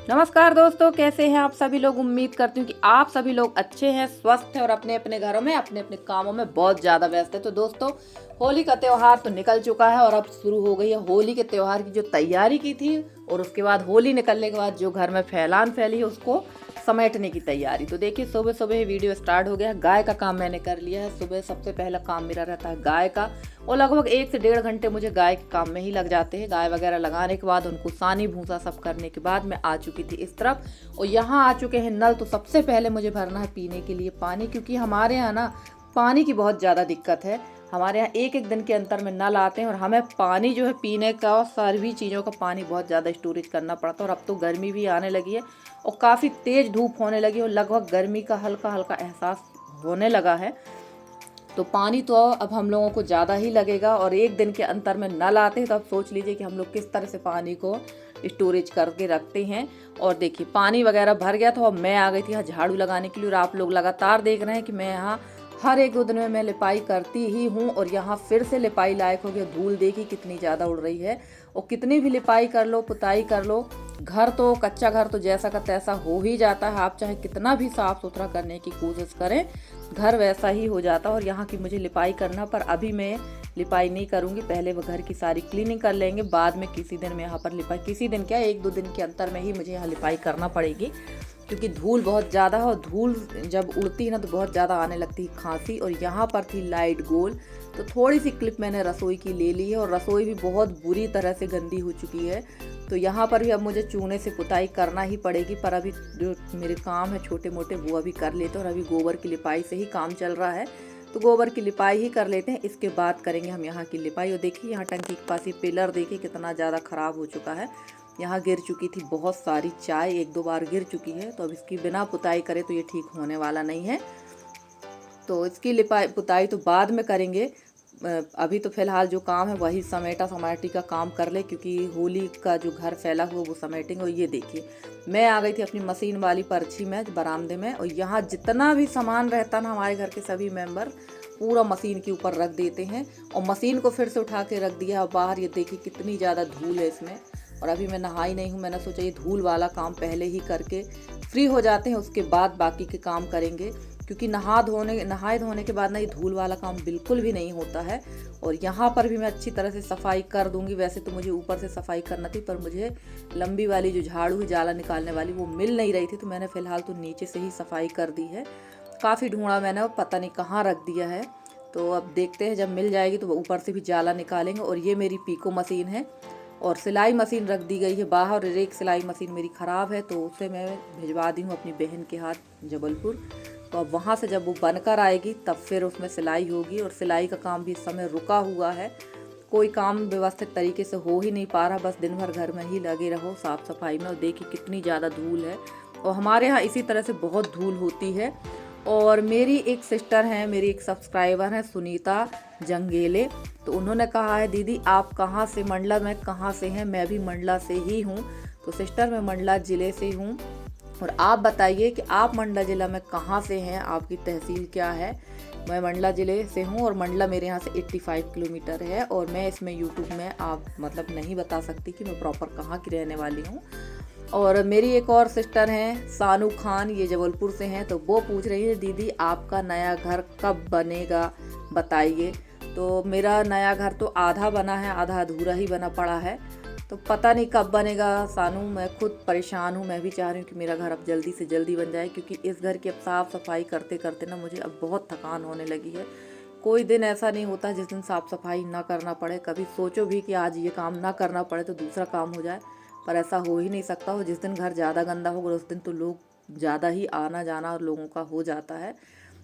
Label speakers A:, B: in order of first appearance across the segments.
A: नमस्कार दोस्तों, कैसे हैं आप सभी लोग। उम्मीद करती हूँ कि आप सभी लोग अच्छे हैं, स्वस्थ हैं और अपने अपने घरों में अपने अपने कामों में बहुत ज़्यादा व्यस्त है। तो दोस्तों, होली का त्यौहार तो निकल चुका है और अब शुरू हो गई है होली के त्यौहार की जो तैयारी की थी, और उसके बाद होली निकलने के बाद जो घर में फैलान फैली है उसको समेटने की तैयारी। तो देखिए, सुबह सुबह वीडियो स्टार्ट हो गया है। गाय का काम मैंने कर लिया है। सुबह सबसे पहला काम मेरा रहता है गाय का, और लगभग 1 से 1.5 घंटे मुझे गाय के काम में ही लग जाते हैं। गाय वगैरह लगाने के बाद उनको सानी भूसा सब करने के बाद मैं आ चुकी थी इस तरफ, और यहाँ आ चुके हैं नल। तो सबसे पहले मुझे भरना है पीने के लिए पानी, क्योंकि हमारे यहाँ ना पानी की बहुत ज़्यादा दिक्कत है। हमारे यहाँ एक एक दिन के अंतर में नल आते हैं और हमें पानी जो है पीने का और सभी चीज़ों का पानी बहुत ज़्यादा स्टोरेज करना पड़ता है। और अब तो गर्मी भी आने लगी है और काफ़ी तेज़ धूप होने लगी है और लगभग गर्मी का हल्का हल्का एहसास होने लगा है। तो पानी तो अब हम लोगों को ज़्यादा ही लगेगा, और एक दिन के अंतर में नल आते हैं। तो अब सोच लीजिए कि हम लोग किस तरह से पानी को स्टोरेज करके रखते हैं। और देखिए, पानी वगैरह भर गया। तो अब मैं आ गई थी यहाँ झाड़ू लगाने के लिए, और आप लोग लगातार देख रहे हैं कि मैं यहाँ हर एक 2 दिन में मैं लिपाई करती ही हूँ। और यहाँ फिर से लिपाई लायक हो गया। धूल देखी कितनी ज़्यादा उड़ रही है, और कितनी भी लिपाई कर लो, पुताई कर लो, घर तो कच्चा घर तो जैसा का तैसा हो ही जाता है। आप चाहे कितना भी साफ सुथरा करने की कोशिश करें, घर वैसा ही हो जाता है। और यहाँ की मुझे लिपाई करना, पर अभी मैं लिपाई नहीं करूँगी। पहले वो घर की सारी क्लीनिंग कर लेंगे, बाद में किसी दिन मैं यहाँ पर लिपाई, किसी दिन क्या 1-2 दिन के अंतर में ही मुझे यहाँ लिपाई करना पड़ेगी, क्योंकि धूल बहुत ज़्यादा है। और धूल जब उड़ती है ना तो बहुत ज़्यादा आने लगती है खांसी। और यहाँ पर थी लाइट गोल, तो थोड़ी सी क्लिप मैंने रसोई की ले ली है, और रसोई भी बहुत बुरी तरह से गंदी हो चुकी है। तो यहाँ पर भी अब मुझे चूने से पुताई करना ही पड़ेगी, पर अभी जो मेरे काम है छोटे मोटे वो अभी कर लेते हैं। और अभी गोबर की लिपाई से ही काम चल रहा है, तो गोबर की लिपाई ही कर लेते हैं, इसके बाद करेंगे हम यहाँ की लिपाई। और देखिए, यहाँ टंकी के पास ये पिलर देखिए कितना ज़्यादा ख़राब हो चुका है। यहाँ गिर चुकी थी बहुत सारी चाय, 1-2 बार गिर चुकी है। तो अब इसकी बिना पुताई करे तो ये ठीक होने वाला नहीं है। तो इसकी लिपाई पुताई तो बाद में करेंगे। अभी तो फिलहाल जो काम है वही समेटा समाटी का काम कर ले, क्योंकि होली का जो घर फैला हुआ वो समेटेंगे। और ये देखिए, मैं आ गई थी अपनी मशीन वाली पर्ची में बरामदे में, और यहाँ जितना भी सामान रहता ना हमारे घर के सभी मेंबर पूरा मशीन के ऊपर रख देते हैं, और मशीन को फिर से उठा के रख दिया बाहर। ये देखिए कितनी ज़्यादा धूल है इसमें, और अभी मैं नहाई नहीं हूँ। मैंने सोचा ये धूल वाला काम पहले ही करके फ्री हो जाते हैं, उसके बाद बाकी के काम करेंगे, क्योंकि नहाए धोने के बाद ना ये धूल वाला काम बिल्कुल भी नहीं होता है। और यहाँ पर भी मैं अच्छी तरह से सफाई कर दूंगी। वैसे तो मुझे ऊपर से सफाई करना थी, पर मुझे लंबी वाली जो झाड़ू है जाला निकालने वाली वो मिल नहीं रही थी, तो मैंने फ़िलहाल तो नीचे से ही सफाई कर दी है। काफ़ी ढूंढा मैंने, वो पता नहीं कहाँ रख दिया है। तो अब देखते हैं, जब मिल जाएगी तो ऊपर से भी जाला निकालेंगे। और ये मेरी पीको मशीन है, और सिलाई मशीन रख दी गई है बाहर। और एक सिलाई मशीन मेरी ख़राब है, तो उसे मैं भिजवा दी हूँ अपनी बहन के हाथ जबलपुर। तो अब वहाँ से जब वो बनकर आएगी तब फिर उसमें सिलाई होगी। और सिलाई का काम भी इस समय रुका हुआ है, कोई काम व्यवस्थित तरीके से हो ही नहीं पा रहा। बस दिन भर घर में ही लगे रहो साफ़ सफाई में। और देखिए कितनी ज़्यादा धूल है, और हमारे यहाँ इसी तरह से बहुत धूल होती है। और मेरी एक सिस्टर हैं, मेरी एक सब्सक्राइबर हैं सुनीता जंगेले, तो उन्होंने कहा है दीदी आप कहाँ से, मंडला में कहाँ से हैं। मैं भी मंडला से ही हूँ। तो सिस्टर मैं मंडला ज़िले से हूँ, और आप बताइए कि आप मंडला ज़िला में कहाँ से हैं, आपकी तहसील क्या है। मैं मंडला ज़िले से हूँ, और मंडला मेरे यहाँ से 85 किलोमीटर है। और मैं इसमें यूट्यूब में आप मतलब नहीं बता सकती कि मैं प्रॉपर कहाँ की रहने वाली हूँ। और मेरी एक और सिस्टर हैं सानू खान, ये जबलपुर से हैं। तो वो पूछ रही है दीदी आपका नया घर कब बनेगा बताइए। तो मेरा नया घर तो आधा बना है, आधा अधूरा ही बना पड़ा है, तो पता नहीं कब बनेगा सानू। मैं खुद परेशान हूँ, मैं भी चाह रही हूँ कि मेरा घर अब जल्दी से जल्दी बन जाए, क्योंकि इस घर की अब साफ़ सफाई करते करते ना मुझे अब बहुत थकान होने लगी है। कोई दिन ऐसा नहीं होता जिस दिन साफ़ सफाई ना करना पड़े। कभी सोचो भी कि आज ये काम ना करना पड़े तो दूसरा काम हो जाए, पर ऐसा हो ही नहीं सकता। और जिस दिन घर ज़्यादा गंदा होगा उस दिन तो लोग ज़्यादा ही आना जाना और लोगों का हो जाता है।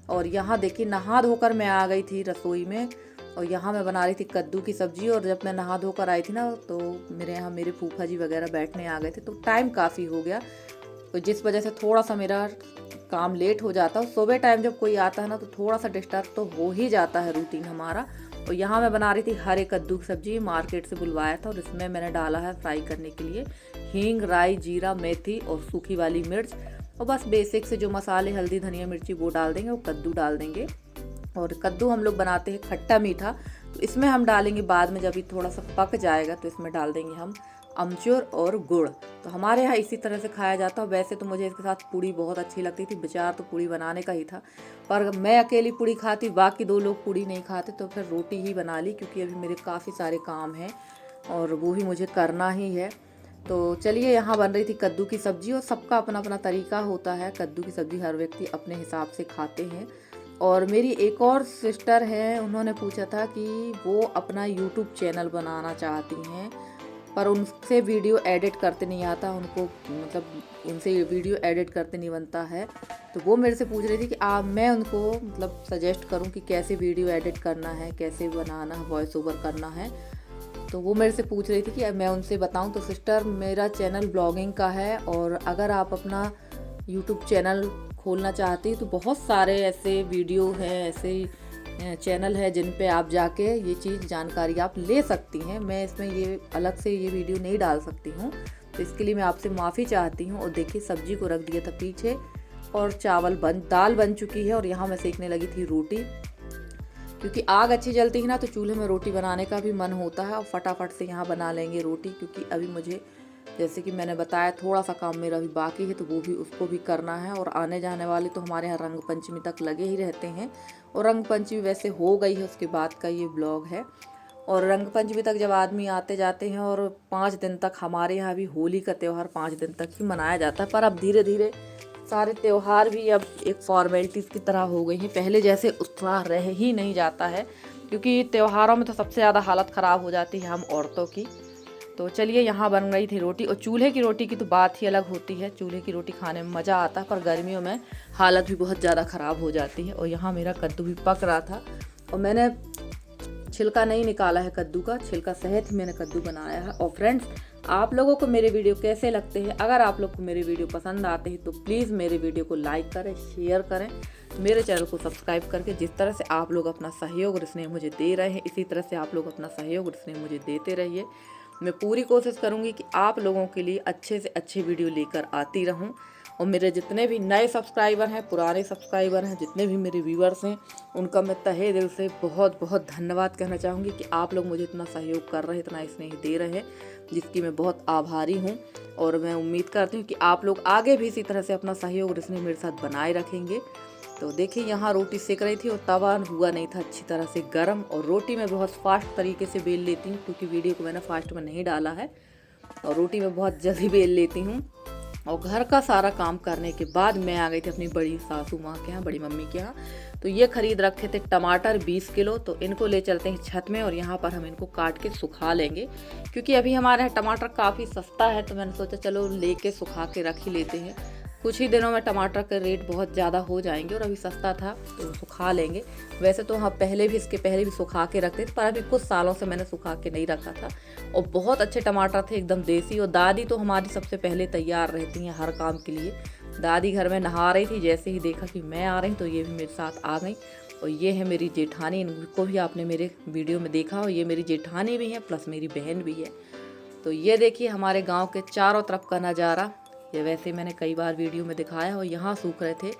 A: और यहाँ देखिए, नहा धोकर मैं आ गई थी रसोई में, और यहाँ मैं बना रही थी कद्दू की सब्ज़ी। और जब मैं नहा धोकर आई थी ना, तो मेरे यहाँ मेरे फूफा जी वगैरह बैठने आ गए थे, तो टाइम काफ़ी हो गया, तो जिस वजह से थोड़ा सा मेरा काम लेट हो जाता है। सुबह टाइम जब कोई आता है ना तो थोड़ा सा डिस्टर्ब तो हो ही जाता है रूटीन हमारा। और यहाँ मैं बना रही थी हरे कद्दू की सब्ज़ी, मार्केट से बुलवाया था, और इसमें मैंने डाला है फ्राई करने के लिए हींग, राई, जीरा, मेथी और सूखी वाली मिर्च, और बस बेसिक से जो मसाले हल्दी धनिया मिर्ची वो डाल देंगे, और कद्दू डाल देंगे। और कद्दू हम लोग बनाते हैं खट्टा मीठा, तो इसमें हम डालेंगे बाद में, जब ये थोड़ा सा पक जाएगा तो इसमें डाल देंगे हम अमचूर और गुड़। तो हमारे यहाँ इसी तरह से खाया जाता है। वैसे तो मुझे इसके साथ पूड़ी बहुत अच्छी लगती थी, विचार तो पूड़ी बनाने का ही था, पर मैं अकेली पूड़ी खाती, बाकी 2 लोग पूड़ी नहीं खाते, तो फिर रोटी ही बना ली, क्योंकि अभी मेरे काफ़ी सारे काम हैं और वो भी मुझे करना ही है। तो चलिए, यहाँ बन रही थी कद्दू की सब्ज़ी, और सबका अपना अपना तरीका होता है। कद्दू की सब्ज़ी हर व्यक्ति अपने हिसाब से खाते हैं। और मेरी एक और सिस्टर है, उन्होंने पूछा था कि वो अपना यूट्यूब चैनल बनाना चाहती हैं, पर उनसे वीडियो एडिट करते नहीं आता उनको, मतलब उनसे वीडियो एडिट करते नहीं बनता है। तो वो मेरे से पूछ रही थी कि मैं उनको मतलब सजेस्ट करूं कि कैसे वीडियो एडिट करना है, कैसे बनाना है, वॉइस ओवर करना है। तो वो मेरे से पूछ रही थी कि मैं उनसे बताऊं। तो सिस्टर, मेरा चैनल ब्लॉगिंग का है, और अगर आप अपना यूट्यूब चैनल खोलना चाहती हैं तो बहुत सारे ऐसे वीडियो हैं, ऐसे चैनल है जिन पे आप जाके ये चीज़ जानकारी आप ले सकती हैं। मैं इसमें ये अलग से ये वीडियो नहीं डाल सकती हूँ, तो इसके लिए मैं आपसे माफ़ी चाहती हूँ। और देखिए, सब्जी को रख दिया था पीछे, और दाल बन चुकी है, और यहाँ मैं सेकने लगी थी रोटी, क्योंकि आग अच्छी जलती है ना, तो चूल्हे में रोटी बनाने का भी मन होता है, और फटाफट से यहाँ बना लेंगे रोटी। क्योंकि अभी मुझे, जैसे कि मैंने बताया, थोड़ा सा काम मेरा अभी बाकी है, तो वो भी उसको भी करना है। और आने जाने वाले तो हमारे यहाँ रंग पंचमी तक लगे ही रहते हैं, और रंग पंचमी वैसे हो गई है, उसके बाद का ये ब्लॉग है। और रंग पंचमी तक जब आदमी आते जाते हैं, और 5 दिन तक हमारे यहाँ भी होली का त्यौहार 5 दिन तक ही मनाया जाता है। पर अब धीरे धीरे सारे त्यौहार भी अब एक फॉर्मेलिटीज़ की तरह हो गई हैं, पहले जैसे उत्साह रह ही नहीं जाता है, क्योंकि त्योहारों में तो सबसे ज़्यादा हालत ख़राब हो जाती है हम औरतों की। तो चलिए, यहाँ बन रही थी रोटी, और चूल्हे की रोटी की तो बात ही अलग होती है। चूल्हे की रोटी खाने में मज़ा आता है, पर गर्मियों में हालत भी बहुत ज़्यादा ख़राब हो जाती है। और यहाँ मेरा कद्दू भी पक रहा था, और मैंने छिलका नहीं निकाला है कद्दू का, छिलका सहित ही मैंने कद्दू बनाया है। और फ्रेंड्स, आप लोगों को मेरे वीडियो कैसे लगते हैं? अगर आप लोग को मेरे वीडियो पसंद आते हैं तो प्लीज़ मेरे वीडियो को लाइक करें, शेयर करें, मेरे चैनल को सब्सक्राइब करके। जिस तरह से आप लोग अपना सहयोग और स्नेह मुझे दे रहे हैं, इसी तरह से आप लोग अपना सहयोग और स्नेह मुझे देते रहिए। मैं पूरी कोशिश करूँगी कि आप लोगों के लिए अच्छे से अच्छे वीडियो लेकर आती रहूँ। और मेरे जितने भी नए सब्सक्राइबर हैं, पुराने सब्सक्राइबर हैं, जितने भी मेरे व्यूअर्स हैं, उनका मैं तहे दिल से बहुत बहुत धन्यवाद कहना चाहूँगी कि आप लोग मुझे इतना सहयोग कर रहे हैं, इतना स्नेह दे रहे हैं, जिसकी मैं बहुत आभारी हूँ। और मैं उम्मीद करती हूँ कि आप लोग आगे भी इसी तरह से अपना सहयोग और स्नेह मेरे साथ बनाए रखेंगे। तो देखिए, यहाँ रोटी सेक रही थी, और तवा हुआ नहीं था अच्छी तरह से गर्म। और रोटी मैं बहुत फास्ट तरीके से बेल लेती हूँ, क्योंकि वीडियो को मैंने फास्ट में नहीं डाला है, और रोटी मैं बहुत जल्दी बेल लेती हूँ। और घर का सारा काम करने के बाद मैं आ गई थी अपनी बड़ी सासू माँ के यहाँ, बड़ी मम्मी के यहाँ। तो ये खरीद रखे थे टमाटर 20 किलो, तो इनको ले चलते हैं छत में, और यहाँ पर हम इनको काट के सुखा लेंगे, क्योंकि अभी हमारे यहाँ टमाटर काफ़ी सस्ता है। तो मैंने सोचा चलो लेके सुखा के रख ही लेते हैं, कुछ ही दिनों में टमाटर के रेट बहुत ज़्यादा हो जाएंगे, और अभी सस्ता था तो सुखा लेंगे। वैसे तो हम इसके पहले भी सुखा के रखते थे, पर अभी कुछ सालों से मैंने सुखा के नहीं रखा था। और बहुत अच्छे टमाटर थे, एकदम देसी। और दादी तो हमारी सबसे पहले तैयार रहती हैं हर काम के लिए। दादी घर में नहा रही थी, जैसे ही देखा कि मैं आ रही तो ये भी मेरे साथ आ गई। और ये है मेरी जेठानी, इनको भी आपने मेरे वीडियो में देखा, और ये मेरी जेठानी भी है प्लस मेरी बहन भी है। तो ये देखिए हमारे गाँव के चारों तरफ का नज़ारा। ये वैसे मैंने कई बार वीडियो में दिखाया। और यहाँ सूख रहे थे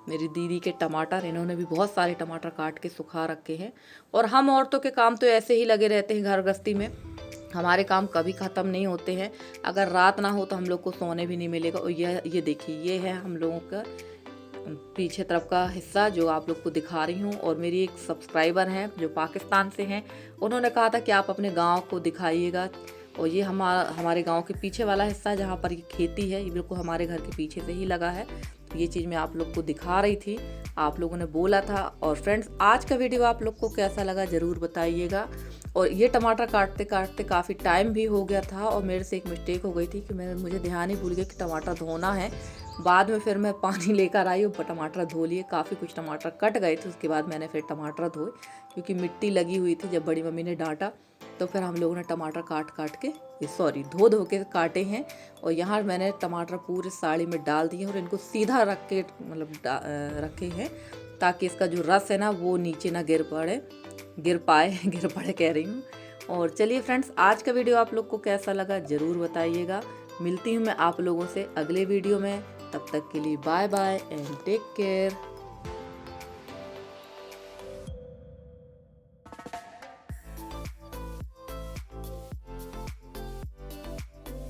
A: मेरी दीदी के टमाटर, इन्होंने भी बहुत सारे टमाटर काट के सुखा रखे हैं। और हम औरतों के काम तो ऐसे ही लगे रहते हैं घर गृहस्थी में, हमारे काम कभी ख़त्म नहीं होते हैं। अगर रात ना हो तो हम लोग को सोने भी नहीं मिलेगा। और ये देखिए, ये है हम लोगों का पीछे तरफ का हिस्सा जो आप लोग को दिखा रही हूँ। और मेरी एक सब्सक्राइबर हैं जो पाकिस्तान से हैं, उन्होंने कहा था कि आप अपने गाँव को दिखाइएगा। और ये हमारे गांव के पीछे वाला हिस्सा है, जहाँ पर ये खेती है, ये बिल्कुल हमारे घर के पीछे से ही लगा है। तो ये चीज़ मैं आप लोग को दिखा रही थी, आप लोगों ने बोला था। और फ्रेंड्स, आज का वीडियो आप लोग को कैसा लगा ज़रूर बताइएगा। और ये टमाटर काटते काटते काफ़ी टाइम भी हो गया था, और मेरे से एक मिस्टेक हो गई थी कि मुझे ध्यान ही भूल गया कि टमाटर धोना है। बाद में फिर मैं पानी लेकर आई और टमाटर धो लिए, काफ़ी कुछ टमाटर कट गए थे। उसके बाद मैंने फिर टमाटर धोए, क्योंकि मिट्टी लगी हुई थी। जब बड़ी मम्मी ने डांटा तो फिर हम लोगों ने टमाटर काट के धो के काटे हैं। और यहाँ मैंने टमाटर पूरे साड़ी में डाल दिए, और इनको सीधा रख के रखे हैं, ताकि इसका जो रस है ना वो नीचे ना गिर पड़े कह रही हूँ। और चलिए फ्रेंड्स, आज का वीडियो आप लोग को कैसा लगा ज़रूर बताइएगा। मिलती हूँ मैं आप लोगों से अगले वीडियो में, तब तक के लिए bye bye and take care.